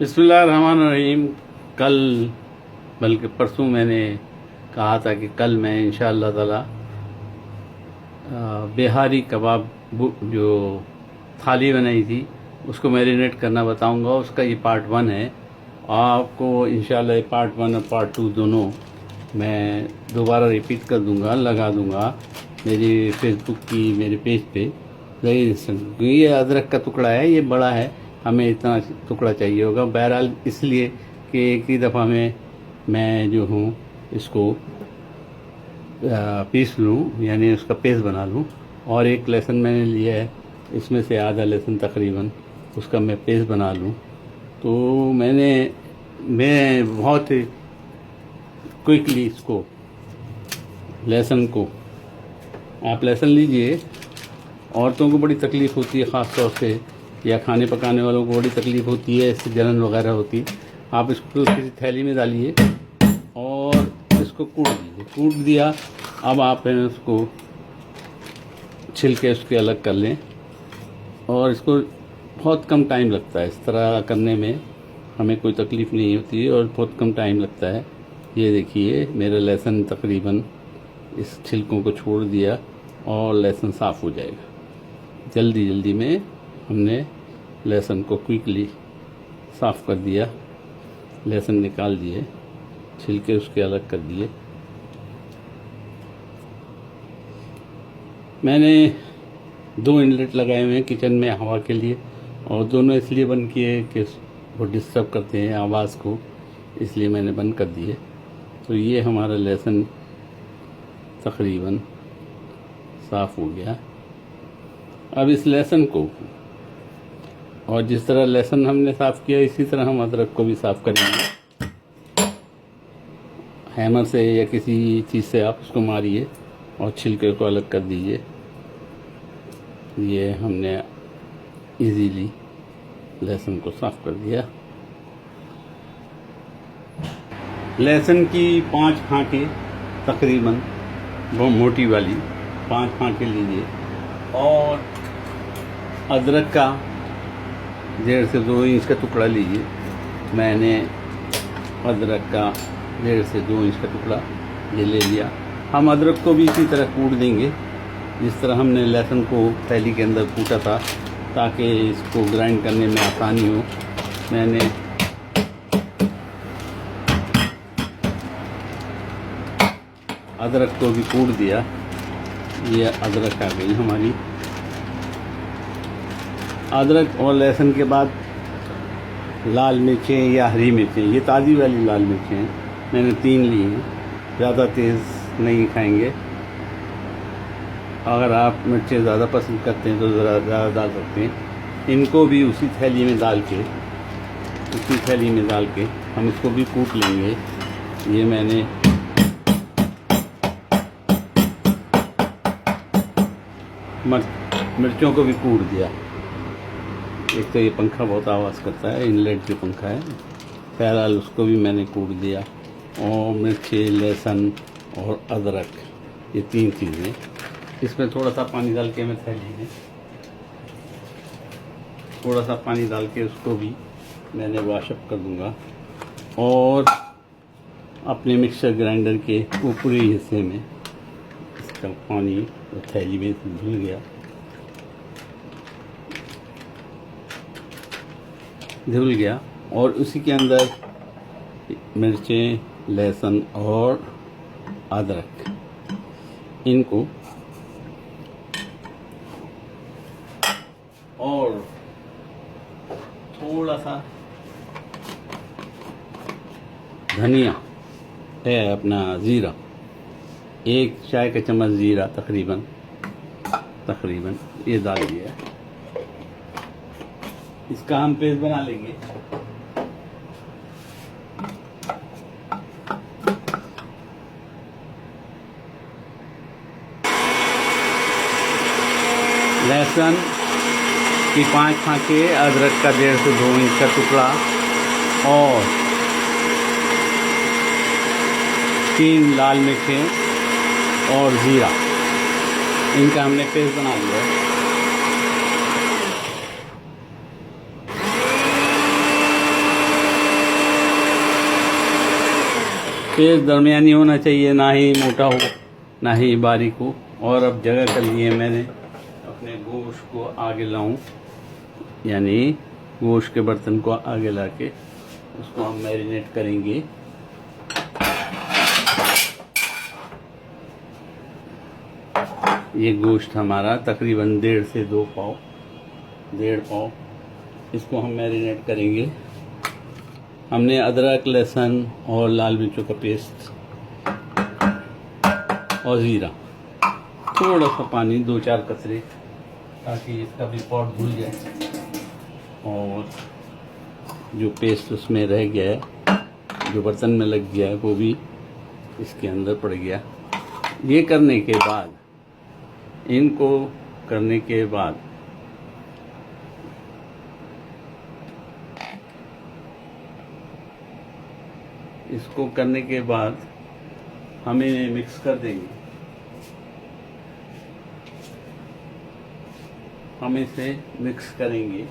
बिस्मिल्लाहिर्रहमानिर्रहीम। कल बल्कि परसों मैंने कहा था कि कल मैं इंशाअल्लाह ताला बिहारी कबाब जो थाली बनाई थी उसको मैरिनेट करना बताऊंगा। उसका ये पार्ट 1 है। आपको इंशाअल्लाह ये पार्ट 1 और पार्ट 2 दोनों मैं दोबारा रिपीट कर दूंगा, लगा दूंगा मेरी फेसबुक की मेरे पेज पे। ये अदरक का टुकड़ा है, ये बड़ा है, हमें इतना टुकड़ा चाहिए होगा। बहरहाल इसलिए कि एक ही दफ़ा में मैं जो हूँ इसको पीस लूँ, यानी उसका पेस्ट बना लूँ। और एक लहसुन मैंने लिया है, इसमें से आधा लहसुन तकरीबन उसका मैं पेस्ट बना लूँ। तो मैं बहुत क्विकली इसको लहसुन को, आप लहसुन लीजिए। औरतों को बड़ी तकलीफ़ होती है ख़ास तौर से, या खाने पकाने वालों को बड़ी तकलीफ़ होती है, इससे जलन वगैरह होती है। आप इसको किसी थैली में डालिए और इसको कूट दीजिए। कूट दिया, अब आप उसको छिलके उसके अलग कर लें। और इसको बहुत कम टाइम लगता है इस तरह करने में, हमें कोई तकलीफ़ नहीं होती है और बहुत कम टाइम लगता है। ये देखिए मेरा लहसुन तकरीबन इस छिलकों को छोड़ दिया और लहसुन साफ़ हो जाएगा। जल्दी जल्दी में हमने लहसुन को क्विकली साफ़ कर दिया, लहसुन निकाल दिए, छिलके उसके अलग कर दिए। मैंने 2 इनलेट लगाए हुए हैं किचन में हवा के लिए, और दोनों इसलिए बंद किए कि वो डिस्टर्ब करते हैं आवाज़ को, इसलिए मैंने बंद कर दिए। तो ये हमारा लहसुन तकरीबन साफ़ हो गया। अब इस लहसुन को, और जिस तरह लहसुन हमने साफ़ किया इसी तरह हम अदरक को भी साफ़ करेंगे। हैमर से या किसी चीज़ से आप उसको मारिए और छिलके को अलग कर दीजिए। ये हमने इजीली लहसुन को साफ़ कर दिया। लहसुन की 5 फांके तकरीबन, वो मोटी वाली 5 फांके लीजिए। और अदरक का 1.5 से 2 इंच का टुकड़ा लीजिए। मैंने अदरक का 1.5 से 2 इंच का टुकड़ा ये ले लिया। हम अदरक को भी इसी तरह कूट देंगे जिस तरह हमने लहसुन को थैली के अंदर कूटा था, ताकि इसको ग्राइंड करने में आसानी हो। मैंने अदरक को भी कूट दिया। ये अदरक आ गई हमारी। अदरक और लहसुन के बाद लाल मिर्चें या हरी मिर्चें, ये ताज़ी वाली लाल मिर्चें हैं, मैंने 3 ली हैं। ज़्यादा तेज़ नहीं खाएंगे। अगर आप मिर्चें ज़्यादा पसंद करते हैं तो ज़्यादा डाल सकते हैं। इनको भी उसी थैली में डाल के हम इसको भी कूट लेंगे। ये मैंने मिर्चों को भी कूट दिया। एक तो ये पंखा बहुत आवाज़ करता है, इनलेट जो पंखा है, बहरहाल उसको भी मैंने कूट दिया। और मिर्ची, लहसुन और अदरक, ये 3 चीज़ें। इसमें थोड़ा सा पानी डाल के मैं थैली में थोड़ा सा पानी डाल के उसको भी मैंने वॉशअप कर दूंगा। और अपने मिक्सर ग्राइंडर के ऊपरी हिस्से में इसका पानी थैली में धुल गया और उसी के अंदर मिर्चें, लहसुन और अदरक, इनको और थोड़ा सा धनिया है, अपना ज़ीरा, 1 चाय का चम्मच ज़ीरा तकरीबन ये डाल दिया है। इसका हम पेस्ट बना लेंगे। लहसुन की 5 फांके, अदरक का 1.5 से 2 इंच का टुकड़ा और 3 लाल मिर्चें और ज़ीरा, इनका हमने पेस्ट बना लिया है। पेस्ट दरमियानी होना चाहिए, ना ही मोटा हो ना ही बारीक हो। और अब जगह कर लिए मैंने अपने गोश्त को आगे लाऊं, यानी गोश्त के बर्तन को आगे ला के उसको हम मैरिनेट करेंगे। ये गोश्त हमारा तकरीबन 1.5 से 2 पाव, 1.5 पाव, इसको हम मैरिनेट करेंगे। हमने अदरक, लहसुन और लाल मिर्चों का पेस्ट और ज़ीरा, थोड़ा सा पानी, 2-4 कतरे, ताकि इसका भी पॉट धुल जाए और जो पेस्ट उसमें रह गया है, जो बर्तन में लग गया है, वो भी इसके अंदर पड़ गया। ये करने के बाद, इनको करने के बाद इसको करने के बाद हम इन्हें मिक्स कर देंगे। हम इसे मिक्स करेंगे।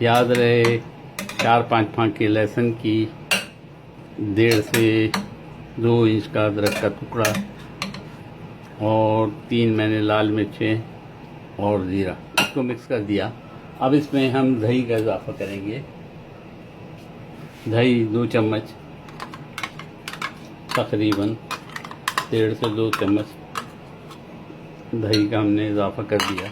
याद रहे 4-5 फांके लहसुन की, 1.5 से 2 इंच का अदरक का टुकड़ा और 3 मैंने लाल मिर्चें और ज़ीरा, इसको मिक्स कर दिया। अब इसमें हम दही का इजाफा करेंगे। दही 2 चम्मच, तकरीबन 1.5 से 2 चम्मच दही का हमने इजाफा कर दिया।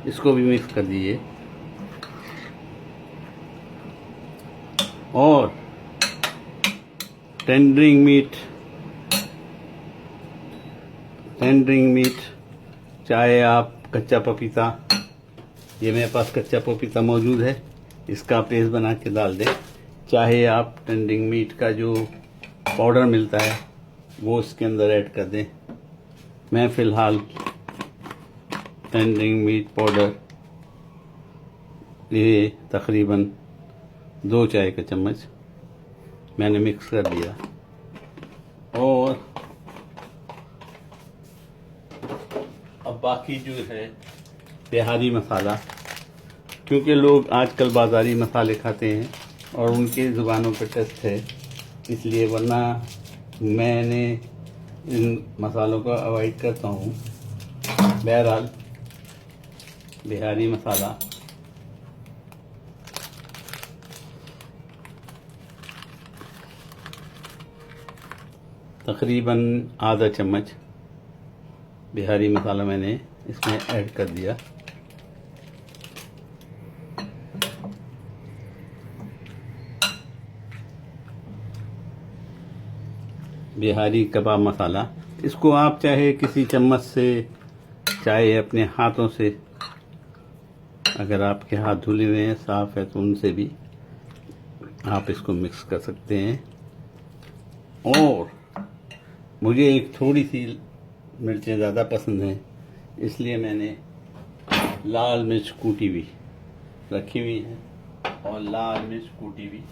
इसको भी मिक्स कर दीजिए। और टेंडरिंग मीट, चाहे आप कच्चा पपीता, ये मेरे पास कच्चा पपीता मौजूद है, इसका पेस्ट बना के डाल दें। चाहे आप टेंडरिंग मीट का जो पाउडर मिलता है वो इसके अंदर ऐड कर दें। मैं फ़िलहाल टेंडरिंग मीट पाउडर ये तकरीबन 2 चाय का चम्मच मैंने मिक्स कर दिया। और अब बाकी जो है बिहारी मसाला, क्योंकि लोग आजकल बाज़ारी मसाले खाते हैं और उनके ज़ुबानों पर टेस्ट है, इसलिए, वरना मैंने इन मसालों को अवॉइड करता हूँ। बहरहाल बिहारी मसाला तकरीबन आधा चम्मच बिहारी मसाला मैंने इसमें ऐड कर दिया। बिहारी कबाब मसाला, इसको आप चाहे किसी चम्मच से, चाहे अपने हाथों से, अगर आपके हाथ धुले हुए हैं, साफ़ है, तो उनसे भी आप इसको मिक्स कर सकते हैं। और मुझे एक थोड़ी सी मिर्चें ज़्यादा पसंद हैं, इसलिए मैंने लाल मिर्च कूटी हुई रखी हुई है और लाल मिर्च कूटी हुई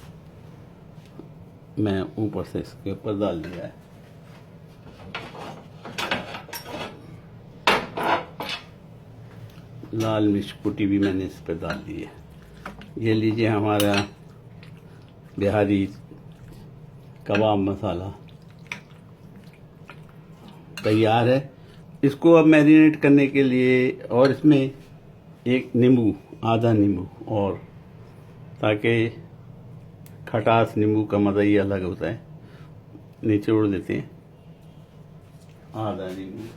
मैं ऊपर से इसके ऊपर डाल दिया है। लाल मिर्च कुटी भी मैंने इस पर डाल दी है। ये लीजिए हमारा बिहारी कबाब मसाला तैयार है। इसको अब मैरिनेट करने के लिए, और इसमें एक नींबू, आधा नींबू, और ताकि खटास, नींबू का मज़ा ही अलग होता है, निचोड़ देते हैं आधा नींबू।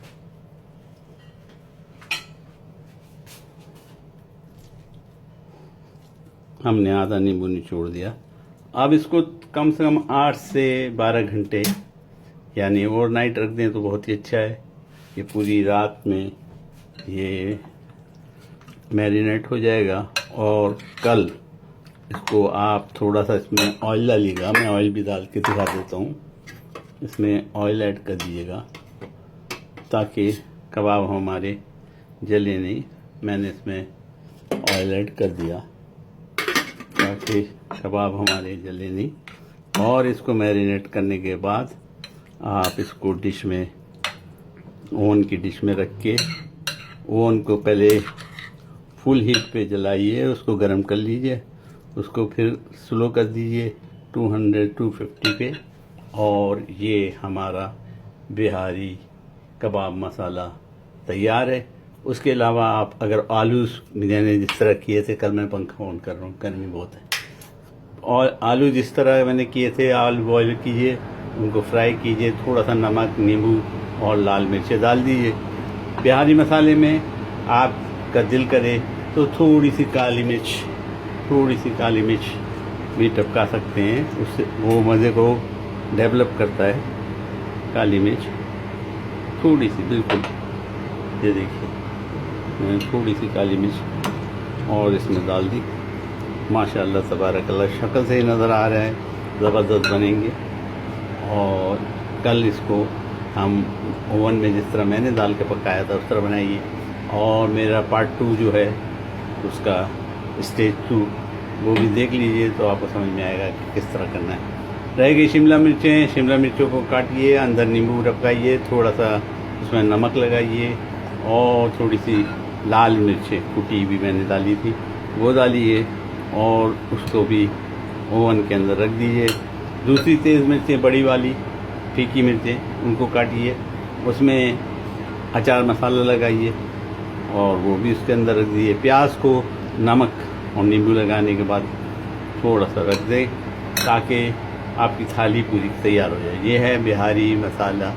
हमने आधा नींबू निचोड़ दिया। अब इसको कम से कम 8 से 12 घंटे, यानी ओवरनाइट रख दें तो बहुत ही अच्छा है। ये पूरी रात में ये मैरिनेट हो जाएगा और कल इसको आप थोड़ा सा इसमें ऑयल डालिएगा। मैं ऑयल भी डाल के दिखा देता हूँ। इसमें ऑयल ऐड कर दीजिएगा ताकि कबाब हमारे जले नहीं। मैंने इसमें ऑयल ऐड कर दिया ताकि कबाब हमारे जले नहीं। और इसको मैरिनेट करने के बाद आप इसको डिश में, ओवन की डिश में रख के ओवन को पहले फुल हीट पे जलाइए, उसको गर्म कर लीजिए, उसको फिर स्लो कर दीजिए 200-250 पे। और ये हमारा बिहारी कबाब मसाला तैयार है। उसके अलावा आप अगर आलू मैंने जिस तरह किए थे, कल मैं पंखा ऑन कर रहा हूँ, गर्मी बहुत है, और आलू जिस तरह मैंने किए थे, आलू बॉयल कीजिए, उनको फ्राई कीजिए, थोड़ा सा नमक, नींबू और लाल मिर्चें डाल दीजिए। बिहारी मसाले में आपका दिल करे तो थोड़ी सी काली मिर्च भी टपका सकते हैं, उससे वो मज़े को डेवलप करता है। काली मिर्च थोड़ी सी, बिल्कुल, ये देखिए मैंने थोड़ी सी काली मिर्च और इसमें डाल दी। माशाअल्लाह तबारकल्लाह, शक्ल से ही नज़र आ रहा है ज़बरदस्त बनेंगे। और कल इसको हम ओवन में जिस तरह मैंने डाल के पकाया था उस तरह बनाइए। और मेरा पार्ट 2 जो है उसका स्टेज 2 वो भी देख लीजिए, तो आपको समझ में आएगा कि किस तरह करना है। रह गई शिमला मिर्चों को काटिए, अंदर नींबू रखाइए, थोड़ा सा उसमें नमक लगाइए और थोड़ी सी लाल मिर्चें कुटी भी मैंने डाली थी वो डालिए और उसको भी ओवन के अंदर रख दीजिए। दूसरी तेज़ मिर्चें बड़ी वाली फीकी मिर्चें उनको काटिए, उसमें अचार मसाला लगाइए और वो भी उसके अंदर रख दीजिए। प्याज को नमक और नींबू लगाने के बाद थोड़ा सा रख दें ताकि आपकी थाली पूरी तैयार हो जाए। ये है बिहारी मसाला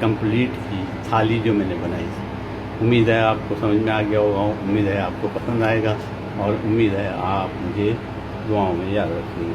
कंप्लीट की थाली जो मैंने बनाई थी। उम्मीद है आपको समझ में आ गया होगा, उम्मीद है आपको पसंद आएगा और उम्मीद है आप मुझे दुआओं में याद रखेंगे।